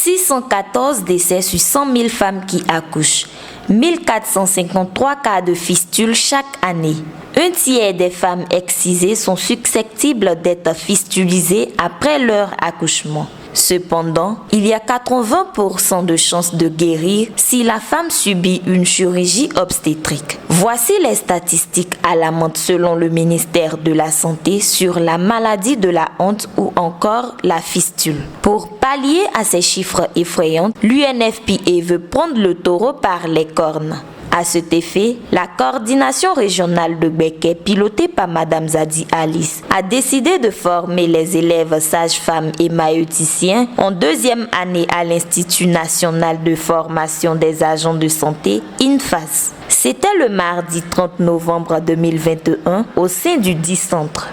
614 décès sur 100 000 femmes qui accouchent. 1453 cas de fistule chaque année. Un tiers des femmes excisées sont susceptibles d'être fistulisées après leur accouchement. Cependant, il y a 80% de chances de guérir si la femme subit une chirurgie obstétrique. Voici les statistiques alarmantes selon le ministère de la Santé sur la maladie de la honte ou encore la fistule. Pour pallier à ces chiffres effrayants, l'UNFPA veut prendre le taureau par les cornes. À cet effet, la coordination régionale de Békay, pilotée par Madame Zadi Alice, a décidé de former les élèves sages-femmes et maïeuticiens en deuxième année à l'Institut national de formation des agents de santé, INFAS. C'était le mardi 30 novembre 2021 au sein du dit centre.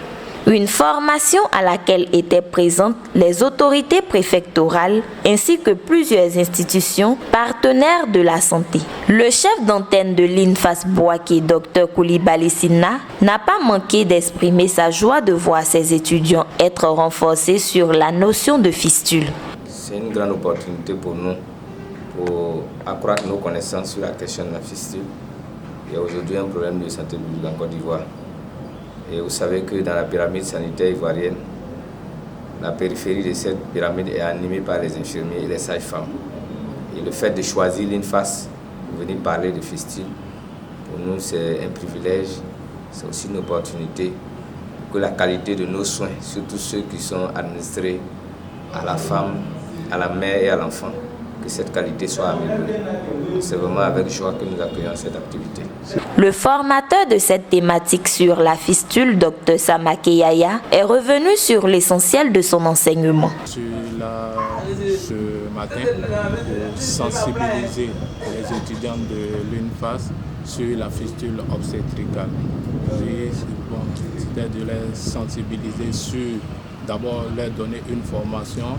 Une formation à laquelle étaient présentes les autorités préfectorales ainsi que plusieurs institutions partenaires de la santé. Le chef d'antenne de l'INFAS Bouaké, Dr Koulibaly Sina, n'a pas manqué d'exprimer sa joie de voir ses étudiants être renforcés sur la notion de fistule. C'est une grande opportunité pour nous pour accroître nos connaissances sur la question de la fistule. Il y a aujourd'hui un problème de santé publique en Côte d'Ivoire. Et vous savez que dans la pyramide sanitaire ivoirienne, la périphérie de cette pyramide est animée par les infirmiers et les sages-femmes. Et le fait de choisir l'INFAS pour venir parler de fistule, pour nous c'est un privilège, c'est aussi une opportunité que la qualité de nos soins, surtout ceux qui sont administrés à la femme, à la mère et à l'enfant, que cette qualité soit améliorée. C'est vraiment avec joie que nous accueillons cette activité. Le formateur de cette thématique sur la fistule, Dr Samake Yaya, est revenu sur l'essentiel de son enseignement. Je suis là ce matin pour sensibiliser les étudiants de l'UNFAS sur la fistule obstétricale. C'était de les sensibiliser sur, d'abord leur donner une formation,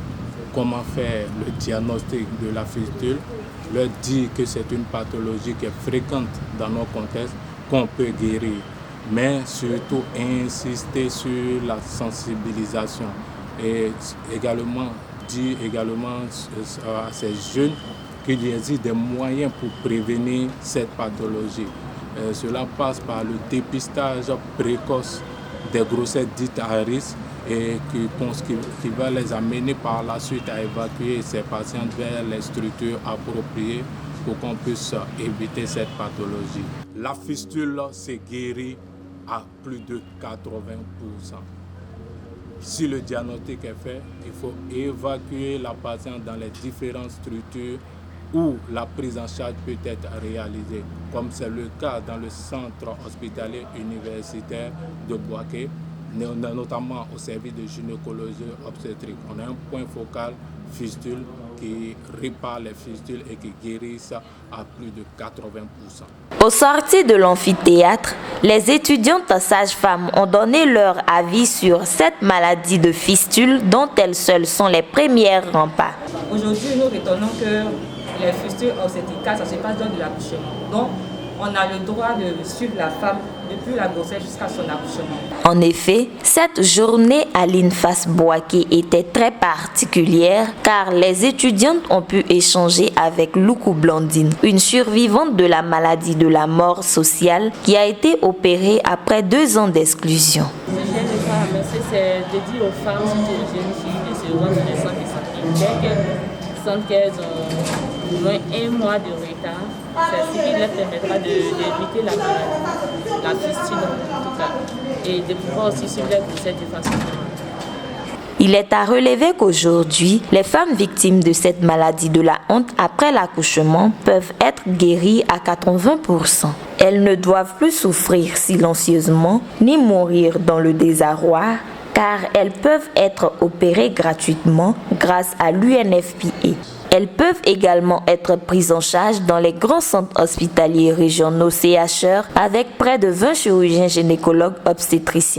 comment faire le diagnostic de la fistule, leur dire que c'est une pathologie qui est fréquente dans nos contextes, qu'on peut guérir, mais surtout insister sur la sensibilisation et également dire à ces jeunes qu'il existe des moyens pour prévenir cette pathologie. Cela passe par le dépistage précoce des grossesses dites à risque et qui va les amener par la suite à évacuer ces patients vers les structures appropriées pour qu'on puisse éviter cette pathologie. La fistule s'est guérie à plus de 80%. Si le diagnostic est fait, il faut évacuer la patiente dans les différentes structures où la prise en charge peut être réalisée, comme c'est le cas dans le centre hospitalier universitaire de Bouaké, notamment au service de gynécologie obstétrique. On a un point focal fistule qui répare les fistules et qui guérissent à plus de 80%. Au sortir de l'amphithéâtre, les étudiantes sages-femmes ont donné leur avis sur cette maladie de fistule dont elles seules sont les premières remparts. Aujourd'hui, nous retenons que les fistules obstétricales, ça se passe lors de l'accouchement. Donc, on a le droit de suivre la femme depuis la grossesse jusqu'à son accouchement. En effet, cette journée à l'INFAS Bouaké était très particulière car les étudiantes ont pu échanger avec Loukou Blandine, une survivante de la maladie de la mort sociale qui a été opérée après 2 ans d'exclusion. Ce que je veux faire, c'est de dire aux femmes, surtout aux jeunes filles, de se rendre dans les centres de santé. Dès qu'elles sentent qu'elles ont moins 1 mois de retard, c'est ce qui leur permettra d'éviter la maladie, la fistule en tout cas, et de pouvoir aussi suivre leur grossesse de façon normale. Il est à relever qu'aujourd'hui, les femmes victimes de cette maladie de la honte après l'accouchement peuvent être guéries à 80%. Elles ne doivent plus souffrir silencieusement ni mourir dans le désarroi, car elles peuvent être opérées gratuitement grâce à l'UNFPA. Elles peuvent également être prises en charge dans les grands centres hospitaliers régionaux CHR avec près de 20 chirurgiens gynécologues obstétriciens.